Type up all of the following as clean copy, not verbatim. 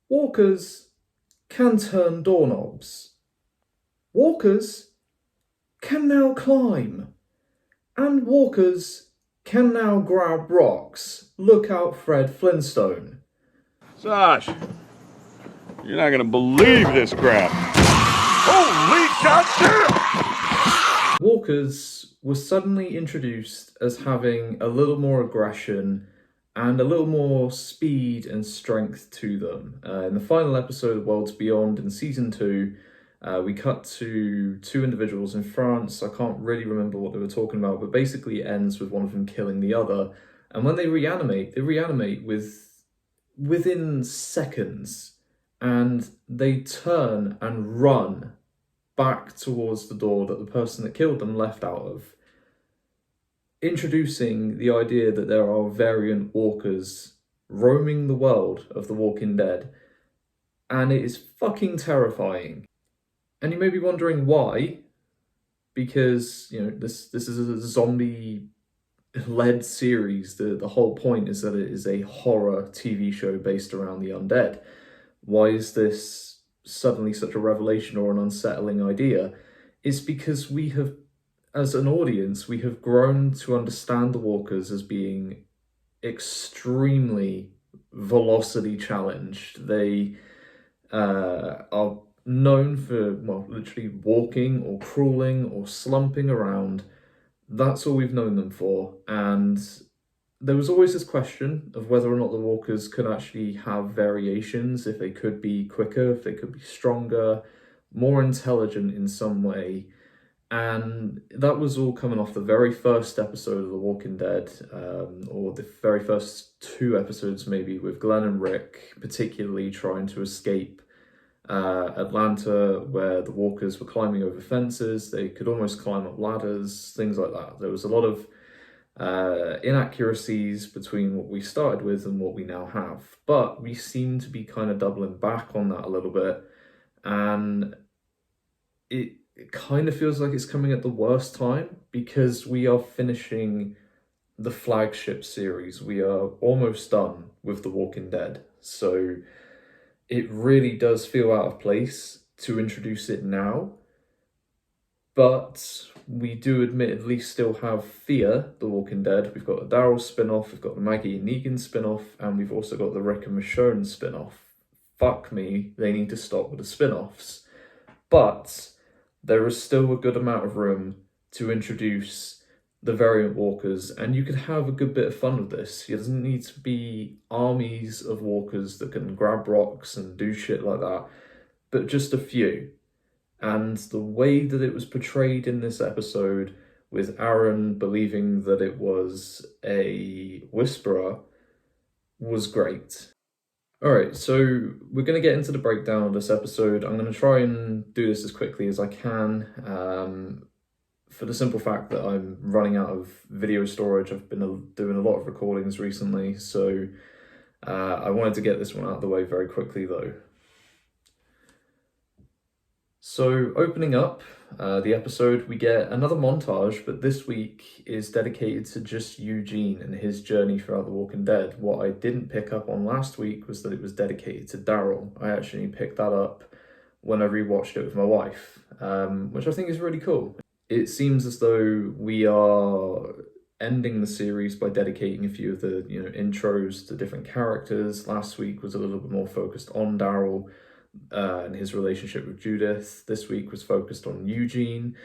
Walkers can turn doorknobs. Walkers can now climb. And walkers can now grab rocks. Look out, Fred Flintstone. Sash, you're not gonna believe this crap. Holy goddamn! Walkers were suddenly introduced as having a little more aggression and a little more speed and strength to them. In the final episode of Worlds Beyond in season 2, we cut to two individuals in France. I can't really remember what they were talking about, but basically it ends with one of them killing the other. And when they reanimate within seconds, and they turn and run back towards the door that the person that killed them left out of, introducing the idea that there are variant walkers roaming the world of The Walking Dead, and it is fucking terrifying. And you may be wondering why, because this is a zombie led series. The whole point is that it is a horror TV show based around the undead. Why is this suddenly such a revelation or an unsettling idea? It's because we have, as an audience, we have grown to understand the walkers as being extremely velocity challenged. They are known for, well, literally walking or crawling or slumping around. That's all we've known them for. And there was always this question of whether or not the walkers could actually have variations, if they could be quicker, if they could be stronger, more intelligent in some way. And that was all coming off the very first episode of The Walking Dead, or the very first two episodes maybe, with Glenn and Rick particularly trying to escape Atlanta, where the walkers were climbing over fences. They could almost climb up ladders, things like that. There was a lot of inaccuracies between what we started with and what we now have. But we seem to be kind of doubling back on that a little bit. And it kind of feels like it's coming at the worst time, because we are finishing the flagship series. We are almost done with The Walking Dead. So it really does feel out of place to introduce it now. But we do admittedly still have Fear, The Walking Dead. We've got the Daryl spin-off, we've got the Maggie and Negan spin-off, and we've also got the Rick and Michonne spin-off. Fuck me, they need to stop with the spin-offs. But there is still a good amount of room to introduce the variant walkers, and you could have a good bit of fun with this. It doesn't need to be armies of walkers that can grab rocks and do shit like that, but just a few. And the way that it was portrayed in this episode, with Aaron believing that it was a whisperer, was great. Alright, so we're going to get into the breakdown of this episode. I'm going to try and do this as quickly as I can, for the simple fact that I'm running out of video storage. I've been doing a lot of recordings recently, so I wanted to get this one out of the way very quickly though. So opening up the episode, we get another montage, but this week is dedicated to just Eugene and his journey throughout The Walking Dead. What I didn't pick up on last week was that it was dedicated to Daryl. I actually picked that up when I rewatched it with my wife, which I think is really cool. It seems as though we are ending the series by dedicating a few of the intros to different characters. Last week was a little bit more focused on Daryl and his relationship with Judith. This week was focused on Eugene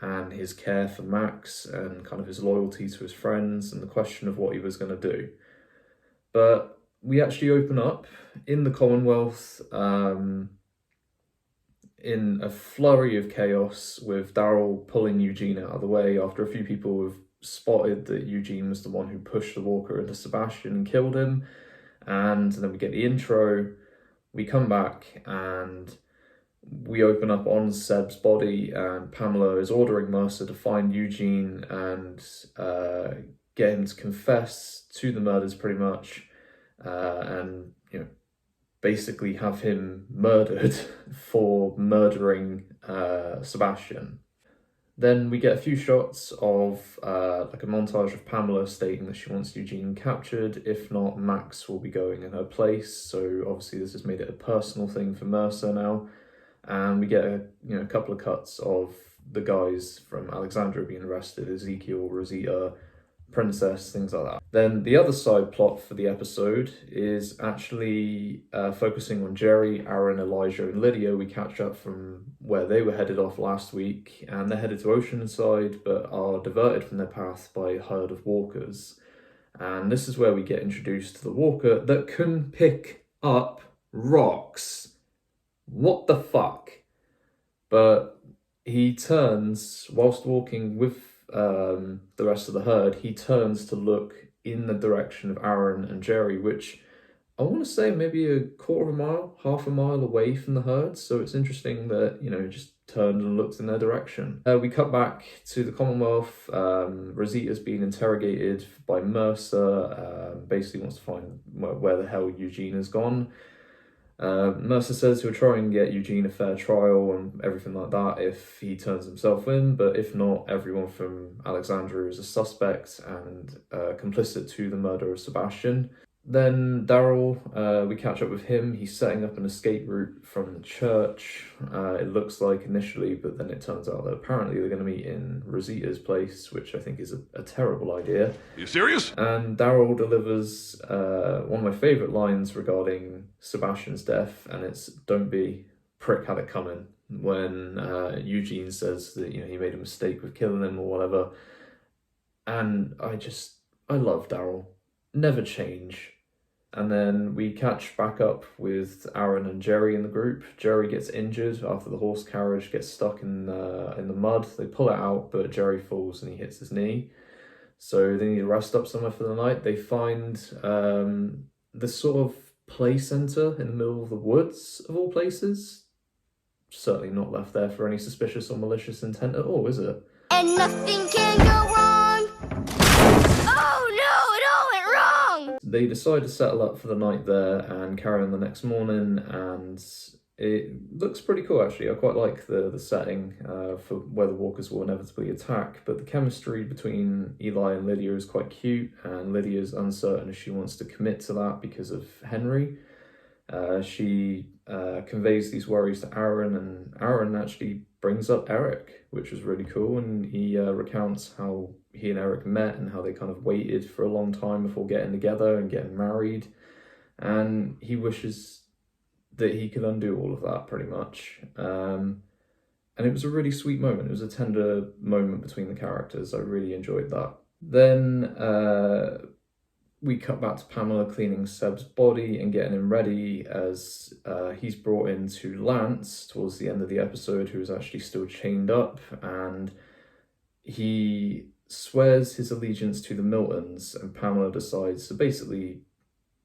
and his care for Max and kind of his loyalty to his friends and the question of what he was going to do. But we actually open up in the Commonwealth in a flurry of chaos, with Daryl pulling Eugene out of the way after a few people have spotted that Eugene was the one who pushed the walker into Sebastian and killed him. And then we get the intro. We come back and we open up on Seb's body, and Pamela is ordering Mercer to find Eugene and get him to confess to the murders pretty much, and basically have him murdered for murdering Sebastian. Then we get a few shots of like a montage of Pamela stating that she wants Eugene captured. If not, Max will be going in her place. So obviously this has made it a personal thing for Mercer now. And we get a couple of cuts of the guys from Alexandria being arrested: Ezekiel, Rosita, Princess, things like that. Then the other side plot for the episode is actually focusing on Jerry, Aaron, Elijah, and Lydia. We catch up from where they were headed off last week, and they're headed to Oceanside, but are diverted from their path by a herd of walkers. And this is where we get introduced to the walker that can pick up rocks. What the fuck? But he turns, whilst walking with the rest of the herd, he turns to look in the direction of Aaron and Jerry, which I want to say maybe a quarter of a mile, half a mile away from the herd. So it's interesting that, just turned and looked in their direction. We cut back to the Commonwealth. Rosita's being interrogated by Mercer, basically wants to find where the hell Eugene has gone. Mercer says he'll try and get Eugene a fair trial and everything like that if he turns himself in, but if not, everyone from Alexandria is a suspect and complicit to the murder of Sebastian. Then Daryl, we catch up with him. He's setting up an escape route from the church, it looks like initially, but then it turns out that apparently they're going to meet in Rosita's place, which I think is a terrible idea. Are you serious? And Daryl delivers one of my favourite lines regarding Sebastian's death, and it's "Don't be, prick had it coming," when Eugene says that he made a mistake with killing him or whatever. And I love Daryl. Never change. And then we catch back up with Aaron and Jerry in the group. Jerry gets injured after the horse carriage gets stuck in the mud. They pull it out, but Jerry falls and he hits his knee. So they need to rest up somewhere for the night. They find this sort of play centre in the middle of the woods, of all places. Certainly not left there for any suspicious or malicious intent at all, is it? And nothing can go wrong. Oh no, it all went wrong. They decide to settle up for the night there and carry on the next morning, and it looks pretty cool actually. I quite like the setting for where the walkers will inevitably attack, but the chemistry between Eli and Lydia is quite cute, and Lydia's uncertain if she wants to commit to that because of Henry. She conveys these worries to Aaron, and Aaron actually brings up Eric, which was really cool, and he recounts how he and Eric met and how they kind of waited for a long time before getting together and getting married, and he wishes that he could undo all of that pretty much. And it was a really sweet moment. It was a tender moment between the characters. I really enjoyed that. Then we cut back to Pamela cleaning Seb's body and getting him ready as he's brought into Lance towards the end of the episode, who is actually still chained up, and he swears his allegiance to the Miltons, and Pamela decides to basically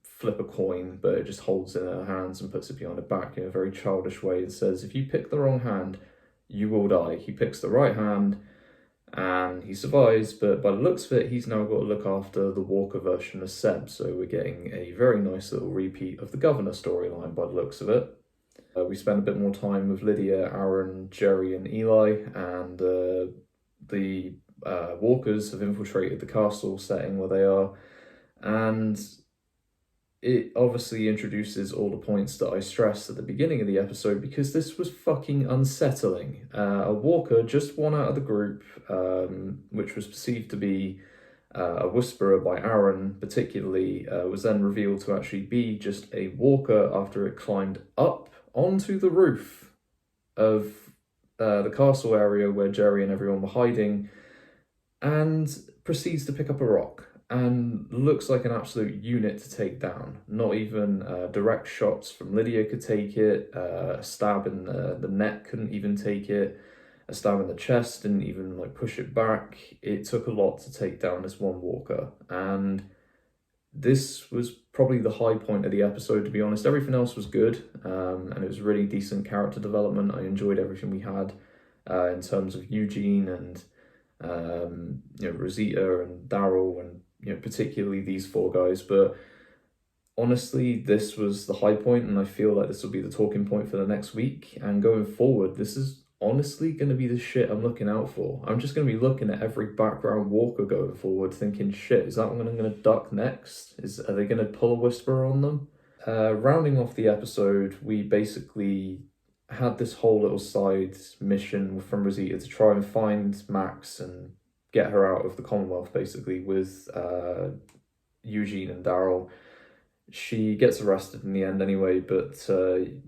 flip a coin, but it just holds in her hands and puts it behind her back in a very childish way and says, if you pick the wrong hand, you will die. He picks the right hand and he survives, but by the looks of it, he's now got to look after the Walker version of Seb, so we're getting a very nice little repeat of the Governor storyline by the looks of it. We spend a bit more time with Lydia, Aaron, Jerry and Eli, and the Walkers have infiltrated the castle setting where they are, and it obviously introduces all the points that I stressed at the beginning of the episode, because this was fucking unsettling. A walker, just one out of the group, which was perceived to be a whisperer by Aaron particularly, was then revealed to actually be just a walker after it climbed up onto the roof of the castle area where Jerry and everyone were hiding, and proceeds to pick up a rock. And looks like an absolute unit to take down. Not even direct shots from Lydia could take it. A stab in the neck couldn't even take it. A stab in the chest didn't even push it back. It took a lot to take down this one walker. And this was probably the high point of the episode, to be honest. Everything else was good, and it was really decent character development. I enjoyed everything we had in terms of Eugene and Rosita and Daryl and particularly these four guys. But honestly, this was the high point, and I feel like this will be the talking point for the next week. And going forward, this is honestly going to be the shit I'm looking out for. I'm just going to be looking at every background walker going forward thinking, shit, is that one I'm going to duck next? Are they going to pull a Whisperer on them? Rounding off the episode, we basically had this whole little side mission from Rosita to try and find Max and get her out of the Commonwealth, basically, with Eugene and Daryl. She gets arrested in the end anyway, but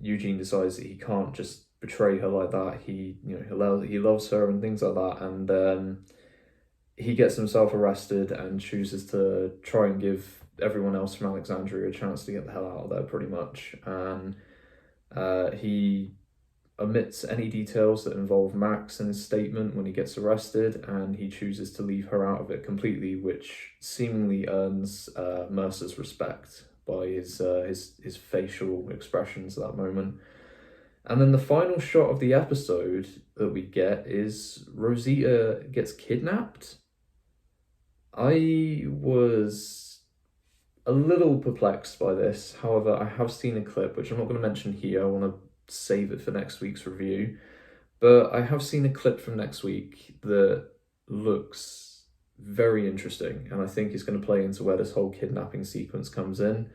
Eugene decides that he can't just betray her like that. He loves her and things like that, and he gets himself arrested and chooses to try and give everyone else from Alexandria a chance to get the hell out of there, pretty much. And he omits any details that involve Max in his statement when he gets arrested, and he chooses to leave her out of it completely, which seemingly earns Mercer's respect by his facial expressions at that moment. And then the final shot of the episode that we get is Rosita gets kidnapped. I was a little perplexed by this. However, I have seen a clip, which I'm not going to mention here. I want to save it for next week's review. But I have seen a clip from next week that looks very interesting, and I think is going to play into where this whole kidnapping sequence comes in.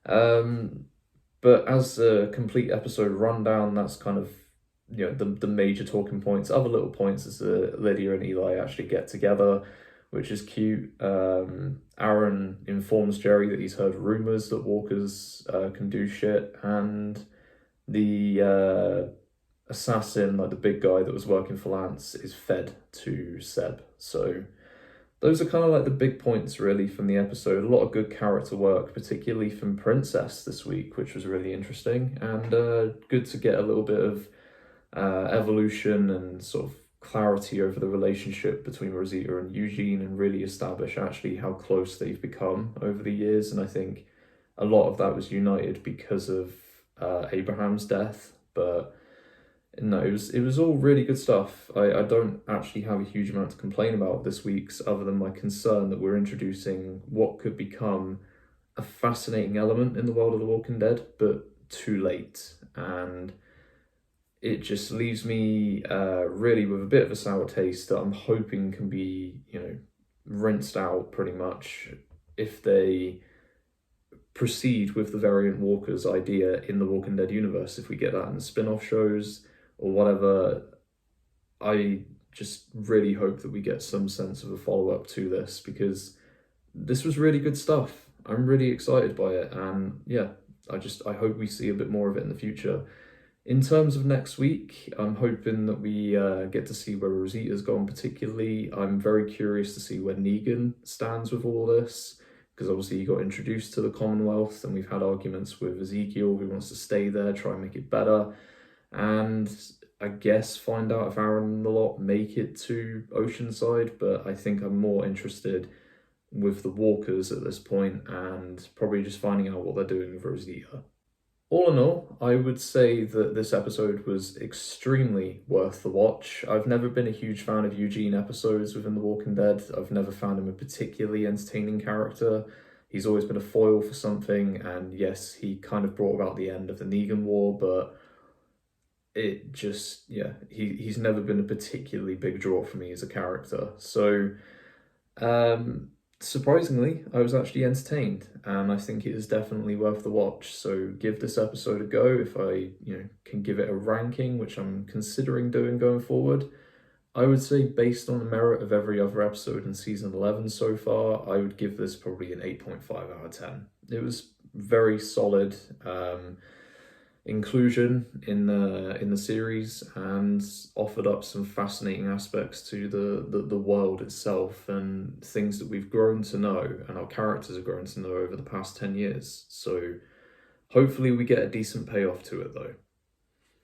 But as a complete episode rundown, that's kind of, you know, the major talking points. Other little points is that Lydia and Eli actually get together, which is cute. Aaron informs Jerry that he's heard rumors that walkers can do shit, and the assassin, like the big guy that was working for Lance, is fed to Seb. So those are kind of like the big points really from the episode. A lot of good character work, particularly from Princess this week, which was really interesting, and good to get a little bit of evolution and sort of clarity over the relationship between Rosita and Eugene, and really establish actually how close they've become over the years. And I think a lot of that was united because of Abraham's death, but no, it was all really good stuff. I don't actually have a huge amount to complain about this week's, other than my concern that we're introducing what could become a fascinating element in the world of The Walking Dead, but too late. And it just leaves me really with a bit of a sour taste that I'm hoping can be, you know, rinsed out pretty much if they proceed with the variant walkers idea in the Walking Dead universe. If we get that in the spin-off shows or whatever, I just really hope that we get some sense of a follow-up to this, because this was really good stuff. I'm really excited by it, and yeah, I hope we see a bit more of it in the future. In terms of next week, I'm hoping that we get to see where Rosita's gone particularly. I'm very curious to see where Negan stands with all this, because obviously he got introduced to the Commonwealth, and we've had arguments with Ezekiel, who wants to stay there, try and make it better, and I guess find out if Aaron and the lot make it to Oceanside. But I think I'm more interested with the walkers at this point, and probably just finding out what they're doing with Rosita. All in all, I would say that this episode was extremely worth the watch. I've never been a huge fan of Eugene episodes within The Walking Dead. I've never found him a particularly entertaining character. He's always been a foil for something, and yes, he kind of brought about the end of the Negan War, but it just, yeah, he's never been a particularly big draw for me as a character. So, surprisingly, I was actually entertained, and I think it is definitely worth the watch. So give this episode a go. If I, can give it a ranking, which I'm considering doing going forward, I would say based on the merit of every other episode in season 11 so far, I would give this probably an 8.5 out of 10. It was very solid inclusion in the series, and offered up some fascinating aspects to the world itself, and things that we've grown to know and our characters have grown to know over the past 10 years. So hopefully we get a decent payoff to it though.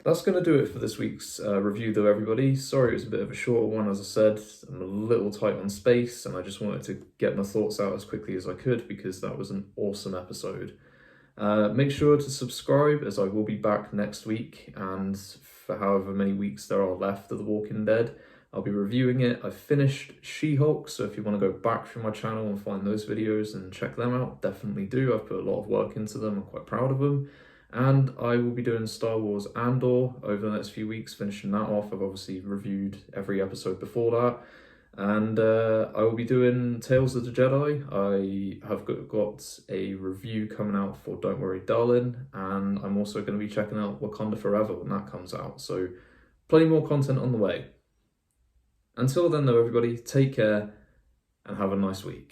That's going to do it for this week's review though, everybody. Sorry it was a bit of a shorter one, as I said. I'm a little tight on space, and I just wanted to get my thoughts out as quickly as I could, because that was an awesome episode. Make sure to subscribe, as I will be back next week, and for however many weeks there are left of The Walking Dead, I'll be reviewing it. I've finished She-Hulk, so if you want to go back through my channel and find those videos and check them out, definitely do. I've put a lot of work into them. I'm quite proud of them. And I will be doing Star Wars Andor over the next few weeks, finishing that off. I've obviously reviewed every episode before that. And I will be doing Tales of the Jedi. I have got a review coming out for Don't Worry Darling, and I'm also going to be checking out Wakanda Forever when that comes out. So plenty more content on the way. Until then though, everybody, take care and have a nice week.